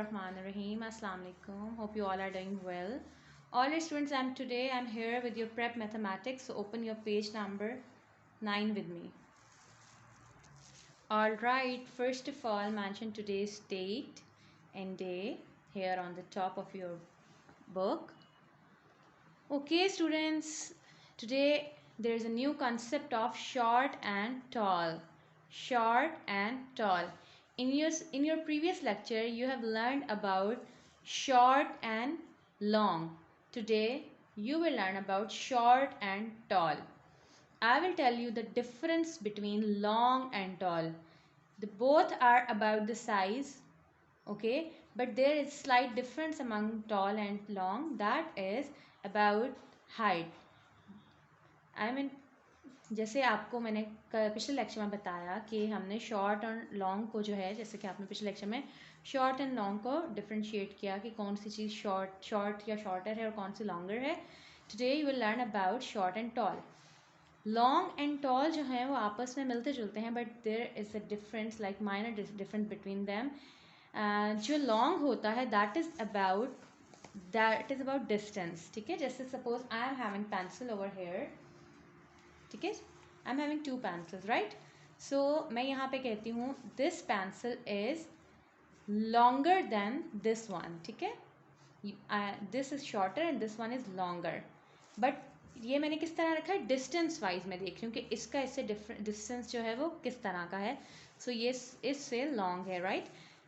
Bismillahirrahmanirrahim. Assalamu alaikum. Hope you all are doing well. All your students, I'm here with your prep mathematics. So open your page number 9 with me. All right. First of all, mention today's date and day here on the top of your book. Okay, students. Today there is a new concept of short and tall. Short and tall. In your previous lecture, you have learned about short and long. Today, you will learn about short and tall. I will tell you the difference between long and tall. The both are about the size, okay, but there is slight difference among tall and long, that is about height. जैसे आपको मैंने पिछले lecture में बताया कि हमने short और long को जो है, जैसे कि आपने पिछले लेक्चर में शॉर्ट एंड लॉन्ग को डिफ्रेंशिएट किया कि कौन सी चीज़ शॉर्ट या शॉर्टर है और कौन सी लॉन्गर है. Today you will learn about short and tall. Long and tall जो है वो आपस में मिलते जुलते हैं, but there is a difference, like minor difference between them. जो लॉन्ग होता है दैट इज़ अबाउट डिस्टेंस. ठीक है, जैसे suppose I am having pencil over here. ठीक है, I am having 2 pencils, right. So मैं यहाँ पे कहती हूँ this pencil is longer than this one. ठीक है, this is shorter and this one is longer. But ये मैंने किस तरह रखा है, डिस्टेंस वाइज मैं देख रही हूँ कि इसका इससे डिफरेंट डिस्टेंस जो है वो किस तरह का है. सो ये इससे लॉन्ग है, right.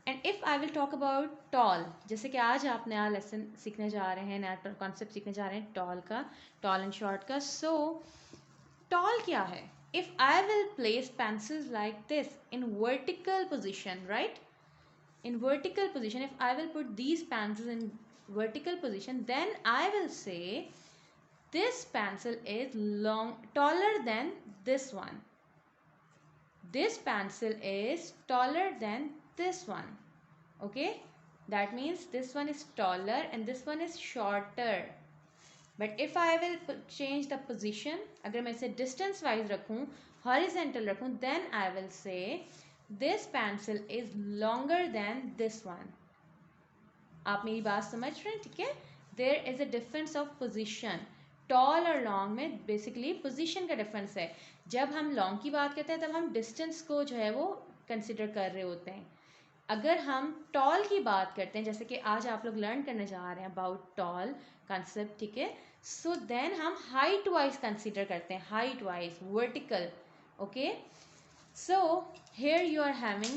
And if I will talk about tall, जैसे कि आज आप नया लेसन सीखने जा रहे हैं, नया कॉन्सेप्ट सीखने जा रहे हैं टॉल का, टॉल एंड शॉर्ट का. सो टॉल क्या है? If I will place pencils like this in vertical position, right? In vertical position, if I will put these pencils in vertical position, then I will say this pencil is taller than this one. This pencil is taller than this one. Okay? That means this one is taller and this one is shorter. But if I will change the position, अगर मैं इसे distance wise रखूँ, horizontal रखूँ, then I will say this pencil is longer than this one. आप मेरी बात समझ रहे हैं? ठीक है, there is a difference of position. Tall और लॉन्ग में बेसिकली पोजिशन का डिफरेंस है. जब हम लॉन्ग की बात करते हैं तब हम डिस्टेंस को जो है वो कंसिडर कर रहे होते हैं. अगर हम टॉल की बात करते हैं, जैसे कि आज आप लोग लर्न करने जा रहे हैं अबाउट टॉल कंसेप्ट, ठीक है, सो देन हम हाइट वाइज कंसीडर करते हैं, height wise vertical. Okay, so here you are having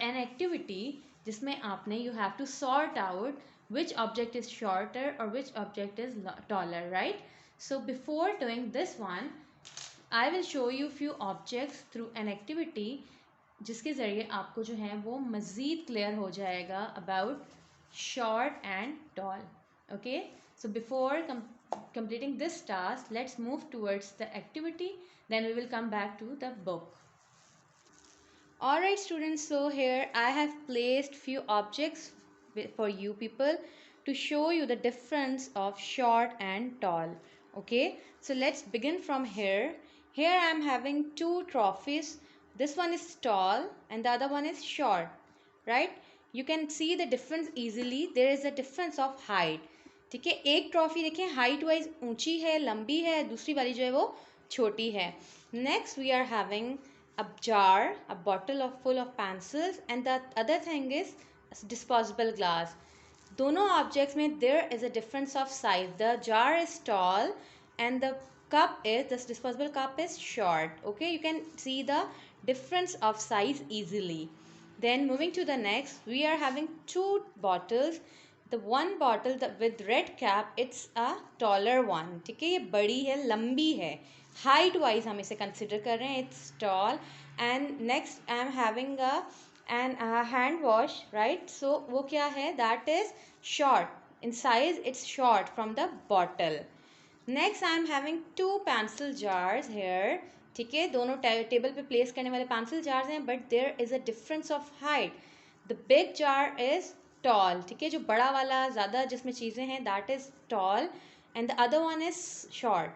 an activity जिसमें आपने you have to sort out which object is shorter और which object is taller, right. So before doing this one I will show you few objects through an activity जिसके ज़रिए आपको जो है वो मज़ीद क्लियर हो जाएगा about short and toll. Okay, so before completing this task, let's move towards the activity, then we will come back to the book. Alright students, so here I have placed few objects for you people to show you the difference of short and tall. Okay, so let's begin from here. Here I am having 2 trophies. This one is tall and the other one is short, right? You can see the difference easily. There is a difference of height. ठीक है, एक trophy देखें height wise ऊंची है, लंबी है, दूसरी वाली जो है वो छोटी है. Next we are having a jar, a bottle of full of pencils and the other thing is disposable glass. दोनों ऑब्जेक्ट्स में there is a difference of size. The jar is tall and the cup is, this disposable cup is short. Okay, you can see the difference of size easily. Then moving to the next, we are having 2 bottles. The one bottle with red cap, it's a taller one. ठीक है, ये बड़ी है, लंबी है, height wise हम इसे consider कर रहे हैं, it's tall. And next I am having an hand wash, right? So वो क्या है, that is short in size, it's short from the bottle. Next I am having 2 pencil jars here. ठीक है, दोनों टेबल पे प्लेस करने वाले pencil jars हैं, but there is a difference of height. The big jar is tall. ठीक है, जो बड़ा वाला ज़्यादा जिसमें चीज़ें हैं that is tall and the other one is short.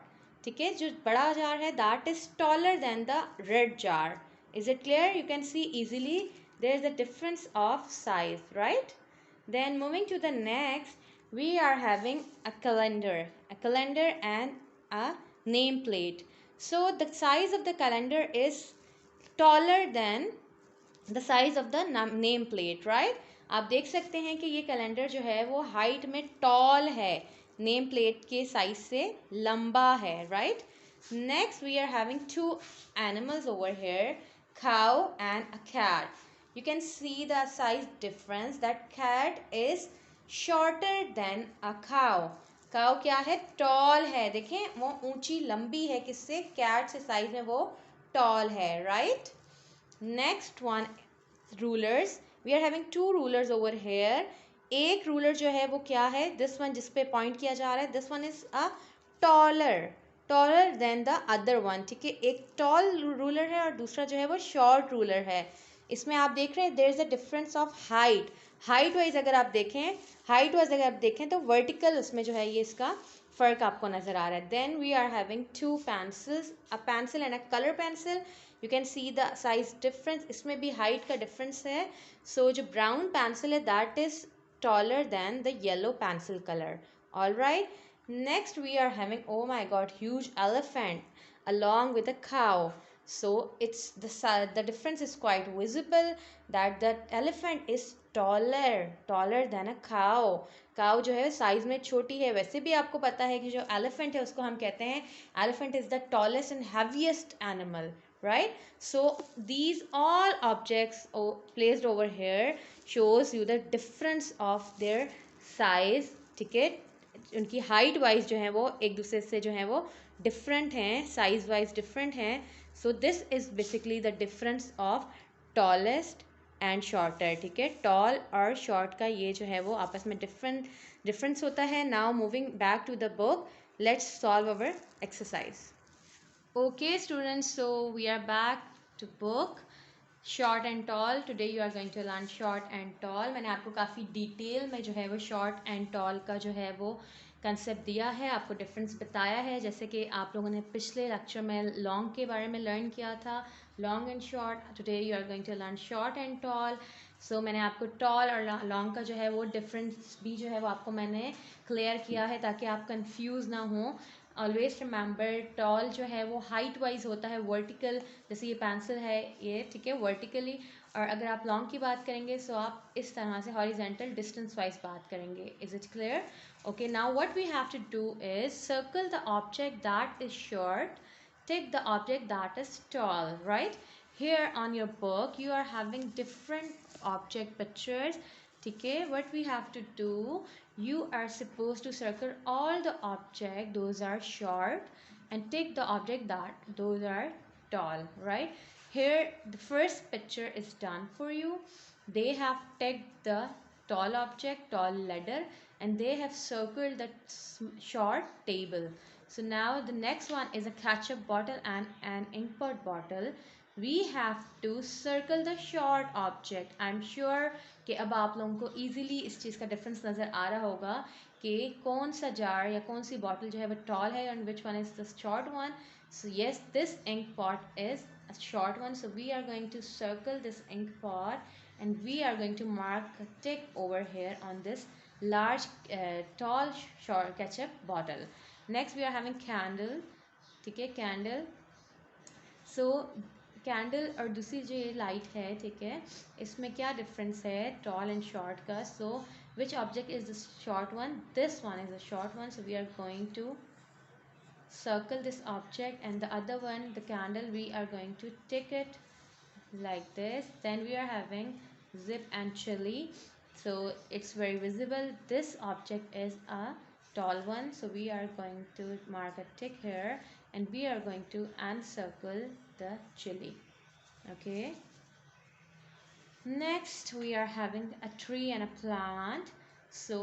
ठीक है, जो बड़ा जार है that is taller than the red jar. Is it clear? You can C easily there is a difference of size, right? Then moving to the next, we are having a calendar and a nameplate. So the size of the calendar is taller than the size of the name plate, right? आप देख सकते हैं कि ये calendar जो है वो height में टॉल है, नेम प्लेट के साइज से लंबा है, right? Next we are having two animals over here, cow and a cat. You can see the size difference, that cat is shorter than a cow. cow क्या है? Toll है, देखें वो ऊंची लंबी है, किससे? कैट से साइज में वो टॉल है, right? Next one, rulers. We are having two rulers over here. एक रूलर जो है वो क्या है? दिस वन जिस पे पॉइंट किया जा रहा है, this one is a taller than the other one, ठीक है? एक टॉल रूलर है और दूसरा जो है वो शॉर्ट रूलर है. इसमें आप देख रहे हैं there is a difference of height wise अगर आप देखें तो वर्टिकल उसमें जो है ये इसका फ़र्क आपको नज़र आ रहा है. Then we are having two pencils, a pencil and a colour pencil. You can see the size difference, इसमें भी हाइट का डिफरेंस है. सो जो ब्राउन पेंसिल है that is taller than the yellow pencil color. All right. Next we are having, oh my god, huge elephant along with a cow. So it's the difference is quite visible, that the elephant is taller than a cow. cow जो है size में छोटी है. वैसे भी आपको पता है कि जो elephant है उसको हम कहते हैं elephant is the tallest and heaviest animal, right? So these all objects placed over here shows you the difference of their size, ठीक है? उनकी हाइट वाइज जो है वो एक दूसरे से जो है वो डिफरेंट हैं, साइज वाइज डिफरेंट हैं. सो this is basically the difference of tallest and shorter, ठीक है? टॉल और शॉर्ट का ये जो है वो आपस में डिफरेंस होता है. Now moving back to the book, let's solve our exercise. Okay students, so we are back to book short and tall. Today you are going to learn short and tall. मैंने आपको काफ़ी detail में जो है वो short and tall का जो है वो कंसेप्ट दिया है, आपको डिफरेंस बताया है. जैसे कि आप लोगों ने पिछले लेक्चर में लॉन्ग के बारे में लर्न किया था, long and short. Today you are going to learn short and tall. So मैंने आपको टॉल और लॉन्ग का जो है वो डिफरेंस भी जो है वो आपको मैंने क्लियर किया है ताकि आप कंफ्यूज ना हो. ऑलवेज रिमेंबर टॉल जो है वो हाइट वाइज होता है, वर्टिकल, जैसे ये पेंसिल है ये, ठीक है, वर्टिकली. और अगर आप लॉन्ग की बात करेंगे सो आप इस तरह से हॉरिजेंटल डिस्टेंस वाइज बात करेंगे. Is it clear? Okay, now what we have to do is circle the object that is short, tick the object that is tall, right? Here on your book you are having different object pictures, ठीक है? What we have to do, you are supposed to circle all the object those are short and take the object that those are tall, right? Here the first picture is done for you. They have taken the tall object, tall ladder, and they have circled the short table. So now the next one is a ketchup bottle and an ink pot bottle. We have to circle the short object. I'm sure कि अब आप लोगों को easily इस चीज़ का difference नज़र आ रहा होगा कि कौन सा जार या कौन सी बॉटल जो है वो टॉल है and which one is the short one. So yes, this ink pot is a short one. So we are going to circle this ink pot and we are going to mark a tick over here on this large tall short ketchup bottle. Next we are having candle, ठीक है? candle. So candle और दूसरी जो ये light है, ठीक है, इसमें क्या डिफरेंस है टॉल एंड शॉर्ट का? So which object is the short one? This one is the short one. So we are going to circle this object, and the other one, the candle, we are going to tick it like this. Then we are having zip and chili. So it's very visible. This object is a tall one. So we are going to mark a tick here, and we are going to encircle the chili. Okay. Next we are having a tree and a plant. So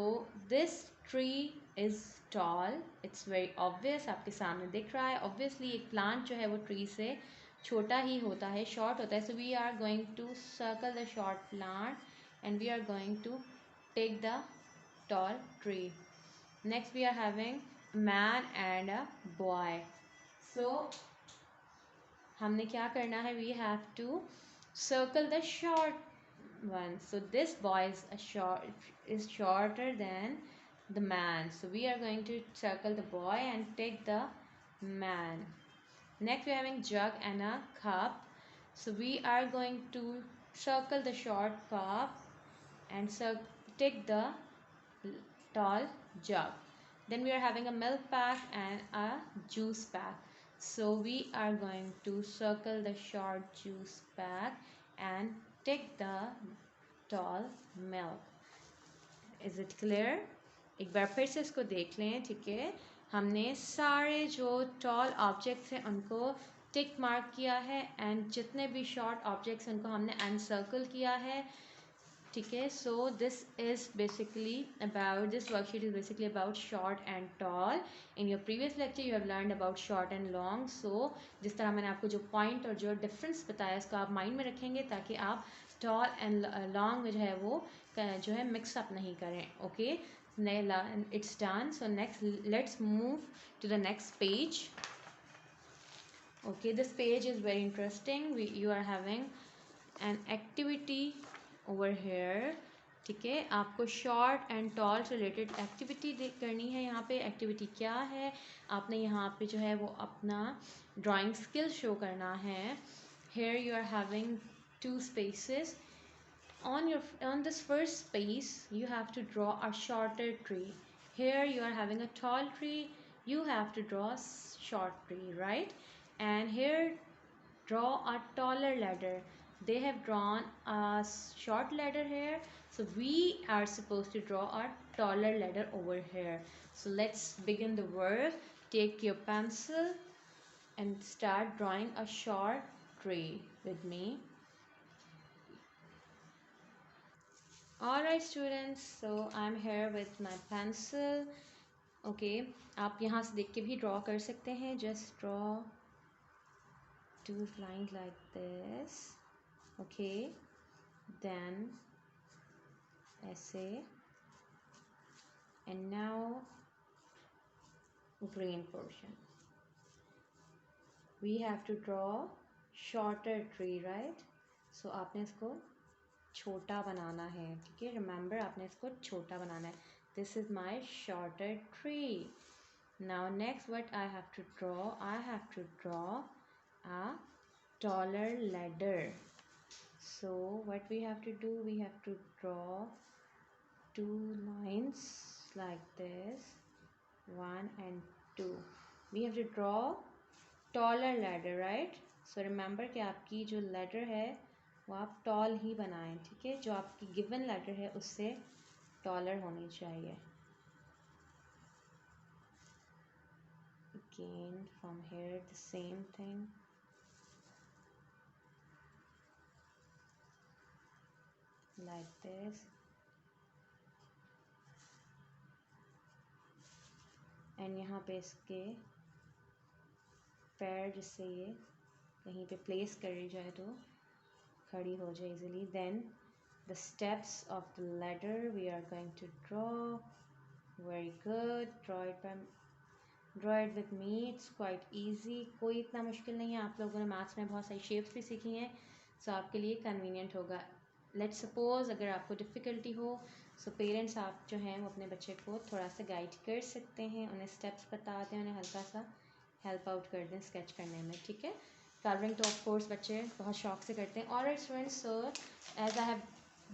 this tree is tall. It's very obvious. आपके सामने दिख रहा है. Obviously एक plant जो है वो tree से छोटा ही होता है, short होता है. So we are going to circle the short plant and we are going to take the tall tree. Next we are having a man and a boy. So हमने क्या करना है? We have to circle the short 1. So this boy is shorter than the man. So we are going to circle the boy and take the man. Next we are having jug and a cup. So we are going to circle the short cup and take the tall jug. Then we are having a milk pack and a juice pack. So we are going to circle the short juice pack and take the tall milk. Is it clear? एक बार फिर से इसको देख लें, ठीक है। हमने सारे जो टॉल ऑब्जेक्ट्स हैं उनको टिक मार्क किया है एंड जितने भी शॉर्ट ऑब्जेक्ट्स हैं उनको हमने अनसर्कल किया है, ठीक है। So this is basically about this worksheet is basically about short and tall. In your previous lecture you have learned about short and long. So जिस तरह मैंने आपको जो पॉइंट और जो डिफरेंस बताया उसको आप माइंड में रखेंगे ताकि आप टॉल एंड लॉन्ग में जो है वो जो है मिक्सअप नहीं करें, okay. It's done. So next let's move to the next page. Okay, this page is very interesting. You are having an activity over here, ठीक है। आपको शॉर्ट एंड टॉल से रिलेटेड एक्टिविटी करनी है। यहाँ पे एक्टिविटी क्या है, आपने यहाँ पे जो है वो अपना ड्राइंग स्किल शो करना है। Here you are having 2 spaces. On this first space you have to draw a shorter tree. Here you are having a tall tree, you have to draw a short tree, right? And here draw a taller ladder. They have drawn a short ladder here, so we are supposed to draw a taller ladder over here. So let's begin the work. Take your pencil and start drawing a short tree with me. Alright students, so I'm here with my pencil. Okay, आप यहाँ से देख के भी draw कर सकते हैं. Just draw 2 lines like this. Okay, then ऐसे, and now green portion. We have to draw shorter tree, right? So आपने इसको छोटा बनाना है, ठीक है। रिमेंबर आपने इसको छोटा बनाना है। This is my shorter tree. Now next what I have to draw, I have to draw a taller ladder. So what we have to do, we have to draw 2 lines like this, 1 and 2. We have to draw taller ladder, right? So remember कि आपकी जो ladder है वो आप toll ही बनाएं, ठीक है। जो आपकी गिवन लेटर है उससे टॉलर होनी चाहिए। Again from here the same thing. Like this. And यहाँ पे इसके पैर जिससे ये कहीं पे प्लेस करी जाए तो खड़ी हो जाए easily. Then the steps of the ladder we are going to draw. Very good. Draw it with me. It's quite easy. कोई इतना मुश्किल नहीं है। आप लोगों ने मैथ्स में बहुत सारी शेप्स भी सीखी हैं, सो आपके लिए कन्वीनियंट होगा। लेट्स सपोज अगर आपको डिफ़िकल्टी हो, सो पेरेंट्स आप जो हैं वो अपने बच्चे को थोड़ा सा गाइड कर सकते हैं, उन्हें स्टेप्स बता दें, उन्हें हल्का सा हेल्प आउट कर दें स्केच करने में, ठीक है। कलरिंग तो ऑफ कोर्स बच्चे बहुत शौक से करते हैं। Alright students, so as I have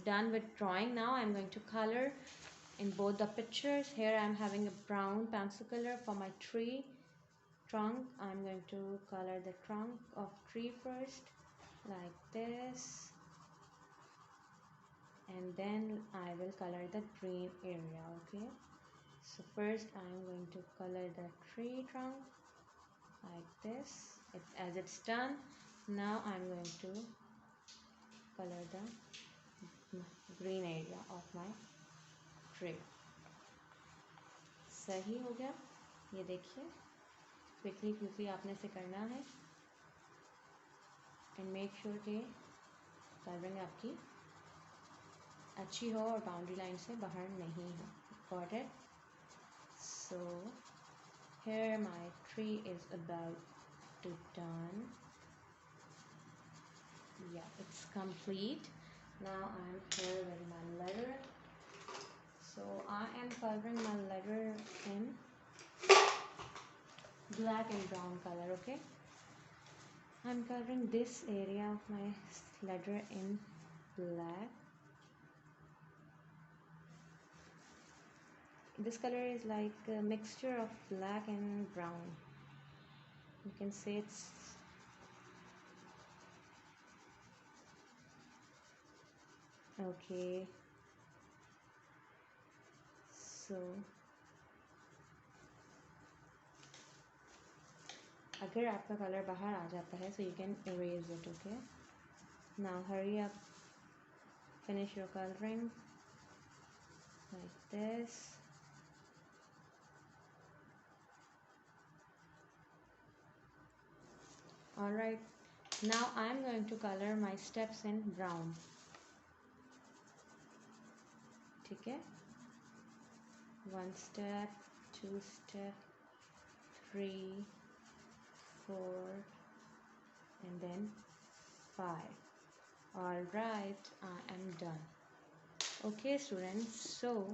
done with drawing, now I'm going to color in both the pictures. Here I'm having a brown pencil color for my tree trunk. I'm going to color the trunk of tree first like this, and then I will color the green area. Okay, so first I'm going to color the tree trunk like this. As it's done, now I'm going to color the green area of my tree. सही हो गया, ये देखिए। Quickly आपने से करना है and make sure कि कलरिंग आपकी अच्छी हो और बाउंड्री लाइन से बाहर नहीं हो। Got it? So here my tree is about to done. Yeah, it's complete. Now I am here with my letter. So I am coloring my letter in black and brown color. Okay, I'm coloring this area of my letter in black. This color is like a mixture of black and brown. You can say it's okay. So अगर आपका colour बाहर आ जाता है so you can erase it. Okay, now hurry up, finish your coloring like this. Alright, now I'm going to color my steps in brown. ठीक है, 1 step, 2 step, 3, 4 and then 5. Alright, I am done. Okay students, so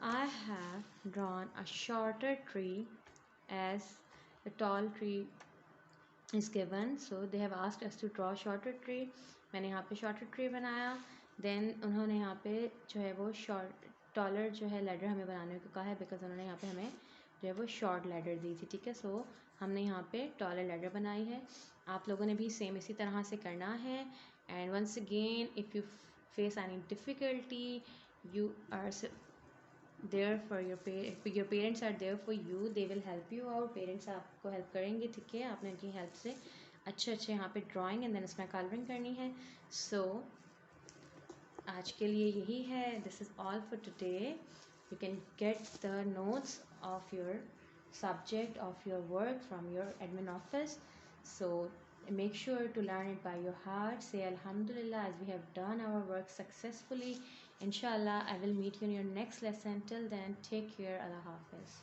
I have drawn a shorter tree as a tall tree is given. So they have asked us to draw shorter tree. मैंने यहाँ पे shorter tree बनाया. Then उन्होंने यहाँ पे जो है वो taller जो है ladder हमें बनाने को कहा है, because उन्होंने यहाँ पे हमें जो है वो short ladder दी थी. ठीक है, so हमने यहाँ पे taller ladder बनाई है. आप लोगों ने भी same इसी तरह से करना है. And once again, if you face any difficulty, you are there for your parents are there for you, they will help you out. Parents आपको help करेंगे. ठीक है, आपने उनकी help से अच्छे यहाँ पे drawing and then इसमें coloring करनी है. So आज के लिए यही है. This is all for today. You can get the notes of your subject of your work from your admin office. So make sure to learn it by your heart. Say Alhamdulillah as we have done our work successfully. Inshallah, I will meet you in your next lesson. Till then, take care. Allah Hafiz.